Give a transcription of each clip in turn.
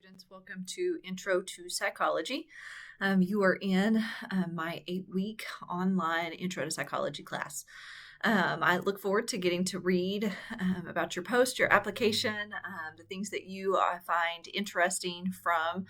Students, welcome to Intro to Psychology. You are in my 8-week online Intro to Psychology class. I look forward to getting to read about your post, your application, the things that you find interesting from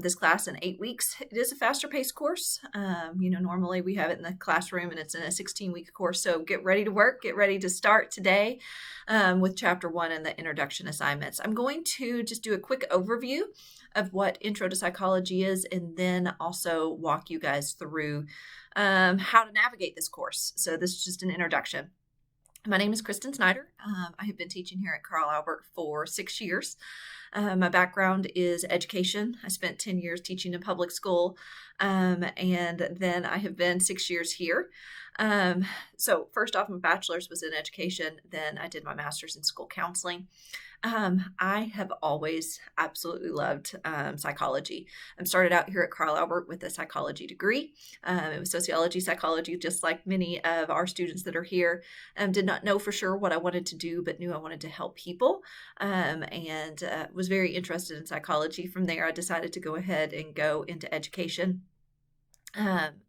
this class in 8 weeks. It is a faster paced course. Normally we have it in the classroom and it's in a 16-week course. So get ready to work, get ready to start today with chapter 1 and the introduction assignments. I'm going to just do a quick overview of what Intro to Psychology is and then also walk you guys through how to navigate this course. So this is just an introduction. My name is Kristen Snyder. I have been teaching here at Carl Albert for 6 years. My background is education. I spent 10 years teaching in public school, and then I have been 6 years here. So first off, my bachelor's was in education. Then I did my master's in school counseling. I have always absolutely loved psychology. I started out here at Carl Albert with a psychology degree. It was sociology, psychology, just like many of our students that are here. Did not know for sure what I wanted to do, but knew I wanted to help people and was very interested in psychology. From there, I decided to go ahead and go into education.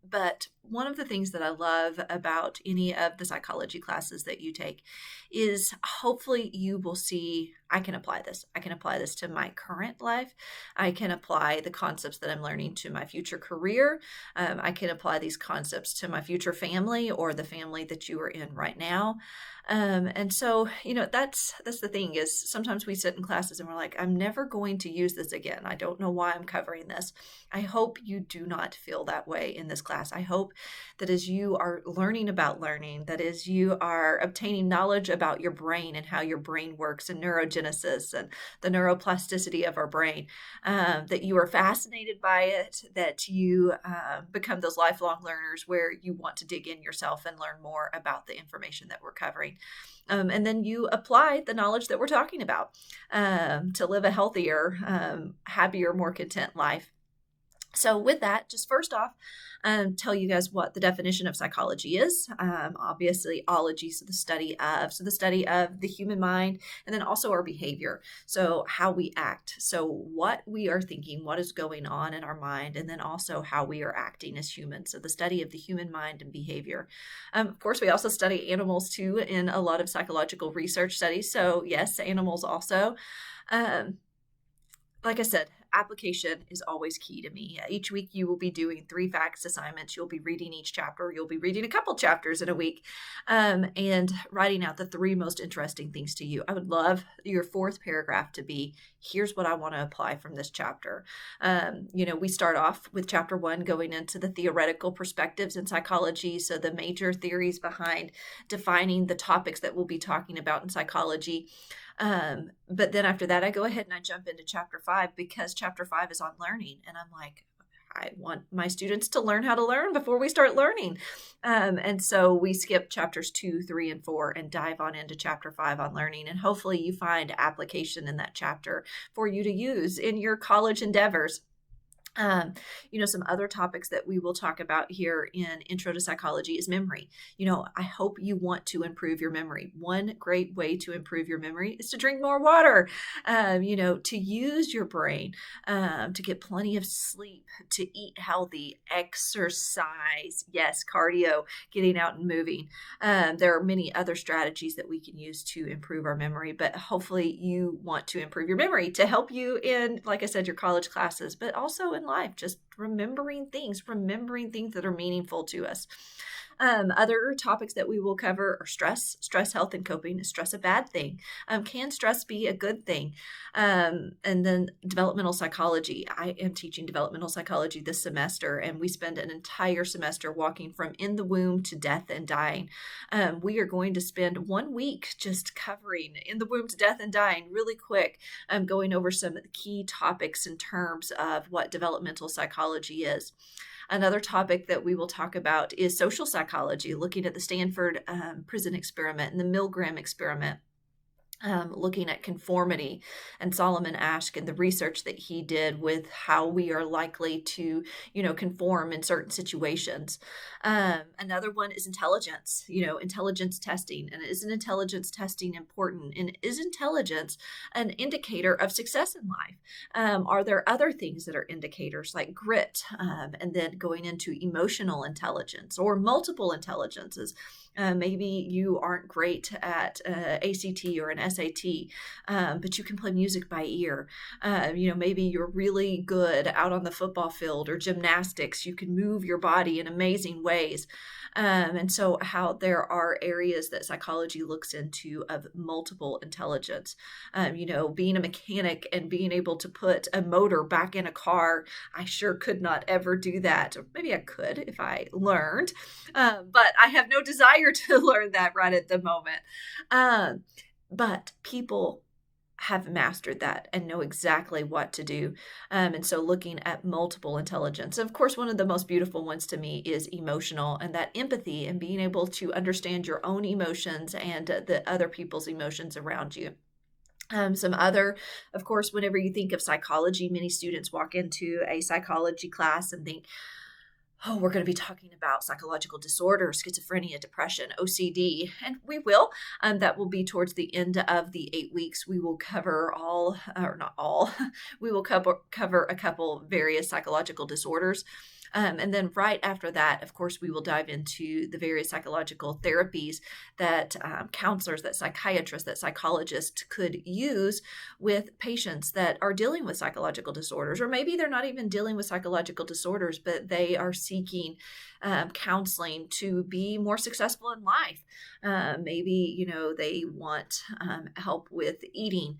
But one of the things that I love about any of the psychology classes that you take is hopefully you will see I can apply this. I can apply this to my current life. I can apply the concepts that I'm learning to my future career. I can apply these concepts to my future family or the family that you are in right now. And so, that's the thing is sometimes we sit in classes and we're like, I'm never going to use this again. I don't know why I'm covering this. I hope you do not feel that way in this class. I hope that as you are learning about learning, that as you are obtaining knowledge about your brain and how your brain works and neurogenesis and the neuroplasticity of our brain, that you are fascinated by it, that you become those lifelong learners where you want to dig in yourself and learn more about the information that we're covering. And then you apply the knowledge that we're talking about to live a healthier, happier, more content life. So with that, just first off, tell you guys what the definition of psychology is. Obviously, ology, so the study of the human mind, and then also our behavior. So how we act. So what we are thinking, what is going on in our mind, and then also how we are acting as humans. So the study of the human mind and behavior. Of course, we also study animals too in a lot of psychological research studies. So yes, animals also. Like I said, application is always key to me. Each week you will be doing 3 facts assignments. You'll be reading each chapter. You'll be reading a couple chapters in a week and writing out the 3 most interesting things to you. I would love your 4th paragraph to be, here's what I want to apply from this chapter. We start off with chapter 1 going into the theoretical perspectives in psychology. So the major theories behind defining the topics that we'll be talking about in psychology. But then after that, I go ahead and I jump into chapter 5 because chapter 5 is on learning. And I'm like, I want my students to learn how to learn before we start learning. And so we skip chapters 2, 3, and 4 and dive on into chapter 5 on learning. And hopefully you find application in that chapter for you to use in your college endeavors. Some other topics that we will talk about here in Intro to Psychology is memory. I hope you want to improve your memory. One great way to improve your memory is to drink more water, to use your brain, to get plenty of sleep, to eat healthy, exercise. Yes, cardio, getting out and moving. There are many other strategies that we can use to improve our memory, but hopefully you want to improve your memory to help you in, like I said, your college classes, but also in life, just remembering things that are meaningful to us. Other topics that we will cover are stress, health, and coping. Is stress a bad thing? Can stress be a good thing? And then developmental psychology. I am teaching developmental psychology this semester, and we spend an entire semester walking from in the womb to death and dying. We are going to spend 1 week just covering in the womb to death and dying really quick, going over some key topics in terms of what developmental psychology is. Another topic that we will talk about is social psychology, looking at the Stanford prison experiment and the Milgram experiment. looking at conformity and Solomon Asch and the research that he did with how we are likely to, conform in certain situations. Another one is intelligence, intelligence testing. And is an intelligence testing important? And is intelligence an indicator of success in life? Are there other things that are indicators like grit, and then going into emotional intelligence or multiple intelligences? Maybe you aren't great at ACT or an SAT, but you can play music by ear. Maybe you're really good out on the football field or gymnastics. You can move your body in amazing ways. And so how there are areas that psychology looks into of multiple intelligence. Being a mechanic and being able to put a motor back in a car, I sure could not ever do that. Or maybe I could if I learned, but I have no desire to learn that right at the moment. But people have mastered that and know exactly what to do. And so looking at multiple intelligence. Of course, one of the most beautiful ones to me is emotional, and that empathy and being able to understand your own emotions and the other people's emotions around you. Some other, of course, whenever you think of psychology, many students walk into a psychology class and think, oh, we're going to be talking about psychological disorders, schizophrenia, depression, OCD, and we will. That will be towards the end of the 8 weeks. We will cover all, or not all, we will cover a couple various psychological disorders. And then right after that, of course, we will dive into the various psychological therapies that counselors, that psychiatrists, that psychologists could use with patients that are dealing with psychological disorders, or maybe they're not even dealing with psychological disorders, but they are seeking counseling to be more successful in life. Maybe, they want help with eating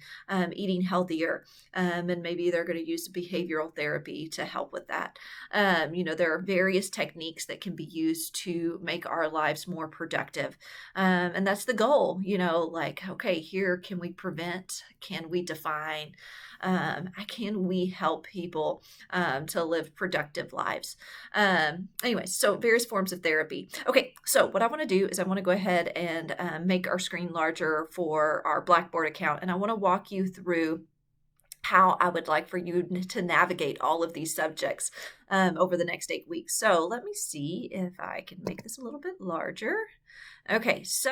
healthier, and maybe they're going to use behavioral therapy to help with that. There are various techniques that can be used to make our lives more productive. And that's the goal, okay, here, can we prevent? Can we define? Can we help people to live productive lives? Anyway, so various forms of therapy. Okay, so what I want to do is I want to go ahead and make our screen larger for our Blackboard account, and I want to walk you through how I would like for you to navigate all of these subjects over the next 8 weeks. So let me see if I can make this a little bit larger. Okay, so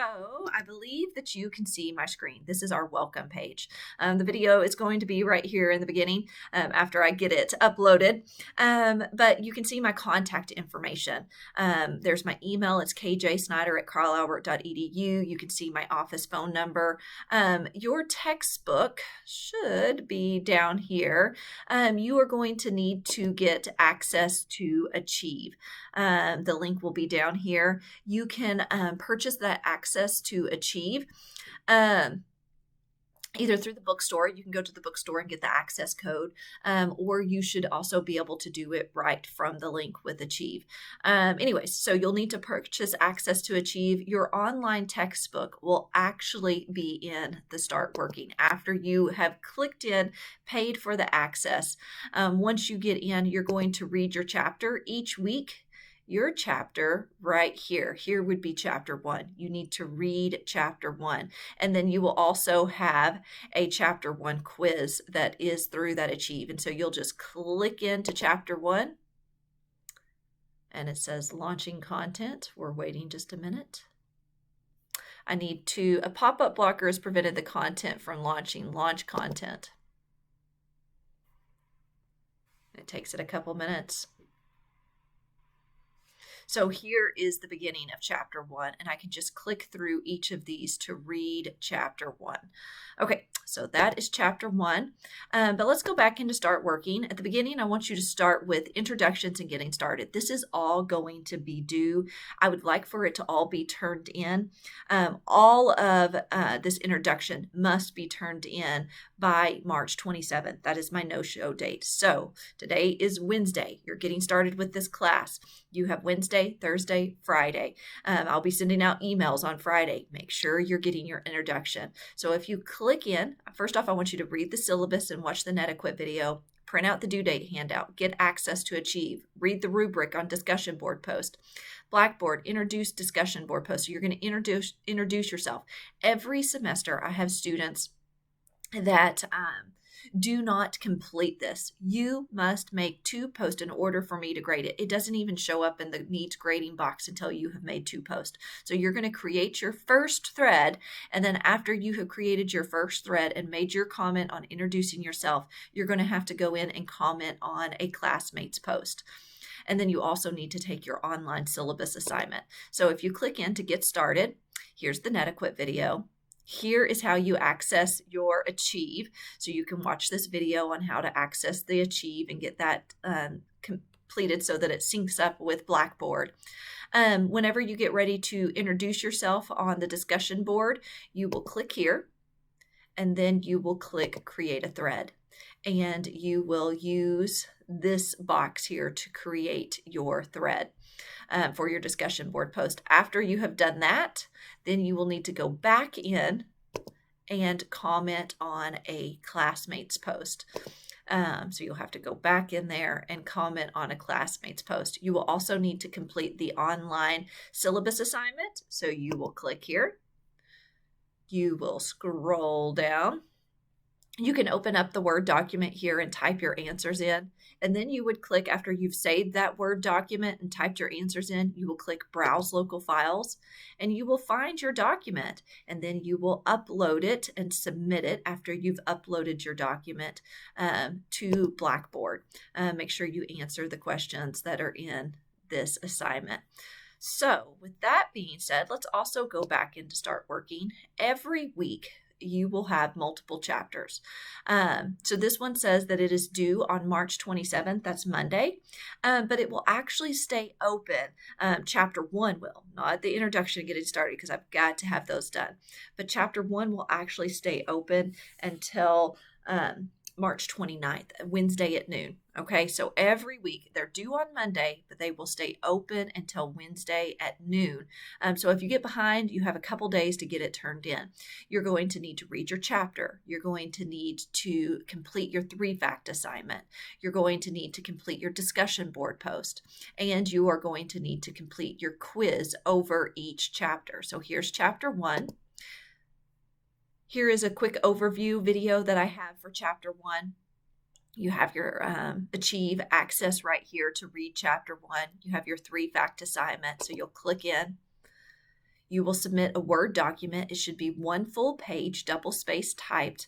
I believe that you can see my screen. This is our welcome page. The video is going to be right here in the beginning after I get it uploaded, but you can see my contact information. There's my email. It's kjsnyder@carlesalbert.edu. You can see my office phone number. Your textbook should be down here. You are going to need to get access to Achieve. The link will be down here. You can purchase that access to Achieve either through the bookstore. You can go to the bookstore and get the access code, or you should also be able to do it right from the link with Achieve. Anyways, so you'll need to purchase access to Achieve. Your online textbook will actually be in the Start Working after you have clicked in, paid for the access. Once you get in, you're going to read your chapter each week. Your chapter right here. Here would be chapter 1. You need to read chapter 1. And then you will also have a chapter 1 quiz that is through that Achieve. And so you'll just click into chapter 1. And it says launching content. We're waiting just a minute. A pop-up blocker has prevented the content from launching. Launch content. It takes it a couple minutes. So here is the beginning of chapter 1, and I can just click through each of these to read chapter 1. Okay, so that is chapter 1, but let's go back into Start Working. At the beginning, I want you to start with introductions and getting started. This is all going to be due. I would like for it to all be turned in. All of this introduction must be turned in by March 27th. That is my no-show date. So today is Wednesday. You're getting started with this class. You have Wednesday, Thursday, Friday. I'll be sending out emails on Friday. Make sure you're getting your introduction. So if you click in, first off, I want you to read the syllabus and watch the NetEquip video. print out the due date handout, get access to Achieve, read the rubric on discussion board post. Blackboard, introduce discussion board post. So you're going to introduce yourself. Every semester, I have students that do not complete this. You must make 2 posts in order for me to grade it. It doesn't even show up in the needs grading box until you have made 2 posts. So you're going to create your first thread, and then after you have created your first thread and made your comment on introducing yourself, you're going to have to go in and comment on a classmate's post. And then you also need to take your online syllabus assignment. So if you click in to get started, here's the NetEquip video. Here is how you access your Achieve. So you can watch this video on how to access the Achieve and get that completed so that it syncs up with Blackboard. Whenever you get ready to introduce yourself on the discussion board, you will click here, and then you will click Create a Thread. And you will use this box here to create your thread for your discussion board post. After you have done that, then you will need to go back in and comment on a classmate's post. So you'll have to go back in there and comment on a classmate's post. You will also need to complete the online syllabus assignment. So you will click here. You will scroll down. You can open up the Word document here and type your answers in. And then you would click, after you've saved that Word document and typed your answers in, you will click Browse Local Files, and you will find your document. And then you will upload it and submit it after you've uploaded your document to Blackboard. Make sure you answer the questions that are in this assignment. So with that being said, let's also go back into Start Working. Every week, you will have multiple chapters. So this one says that it is due on March 27th. That's Monday. But it will actually stay open. Chapter 1 will, not the introduction getting started because I've got to have those done. But chapter 1 will actually stay open until March 29th, Wednesday at noon. Okay, so every week they're due on Monday, but they will stay open until Wednesday at noon. So if you get behind, you have a couple days to get it turned in. You're going to need to read your chapter. You're going to need to complete your 3-fact assignment. You're going to need to complete your discussion board post. And you are going to need to complete your quiz over each chapter. So here's chapter 1. Here is a quick overview video that I have for chapter 1. You have your Achieve access right here to read chapter 1. You have your 3-fact assignment, so you'll click in. You will submit a Word document. It should be 1 full page, double-spaced typed,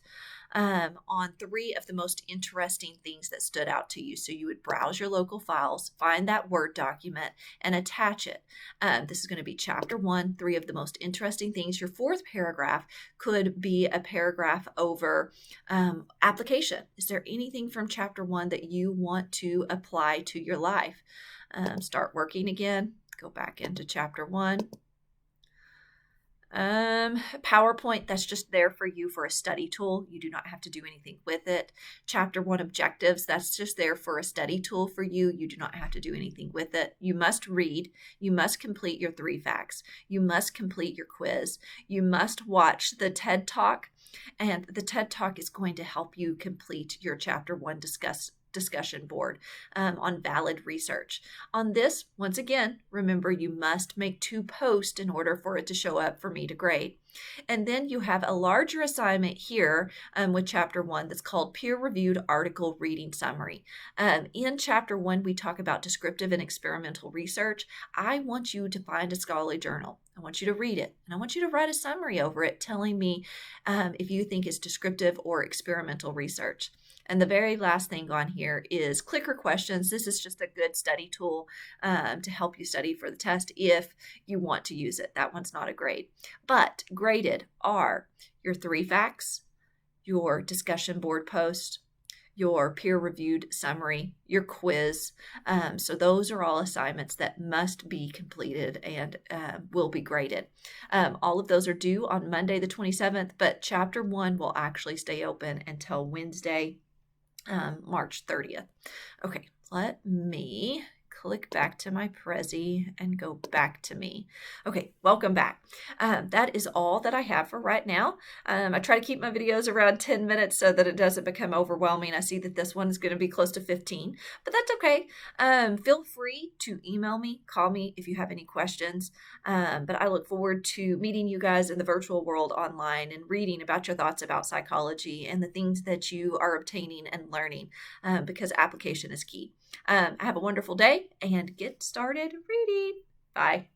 on 3 of the most interesting things that stood out to you. So you would browse your local files, find that Word document, and attach it. This is going to be chapter 1, 3 of the most interesting things. Your 4th paragraph could be a paragraph over application. Is there anything from chapter 1 that you want to apply to your life? Start working again. Go back into chapter 1. PowerPoint, that's just there for you for a study tool. You do not have to do anything with it. Chapter 1 objectives, that's just there for a study tool for you. You do not have to do anything with it. You must read. You must complete your 3 facts. You must complete your quiz. You must watch the TED Talk, and the TED Talk is going to help you complete your chapter 1 discussion board on valid research. On this, once again, remember you must make 2 posts in order for it to show up for me to grade. And then you have a larger assignment here with chapter 1 that's called peer-reviewed article reading summary. In chapter 1, we talk about descriptive and experimental research. I want you to find a scholarly journal. I want you to read it, and I want you to write a summary over it telling me if you think it's descriptive or experimental research. And the very last thing on here is clicker questions. This is just a good study tool to help you study for the test if you want to use it. That one's not a grade. But graded are your 3 facts, your discussion board post, your peer-reviewed summary, your quiz. So those are all assignments that must be completed and will be graded. All of those are due on Monday the 27th, but chapter 1 will actually stay open until Wednesday, March 30th. Okay, let me click back to my Prezi and go back to me. Okay, welcome back. That is all that I have for right now. I try to keep my videos around 10 minutes so that it doesn't become overwhelming. I see that this one is going to be close to 15, but that's okay. Feel free to email me, call me if you have any questions. But I look forward to meeting you guys in the virtual world online and reading about your thoughts about psychology and the things that you are obtaining and learning, because application is key. Have a wonderful day and get started reading. Bye.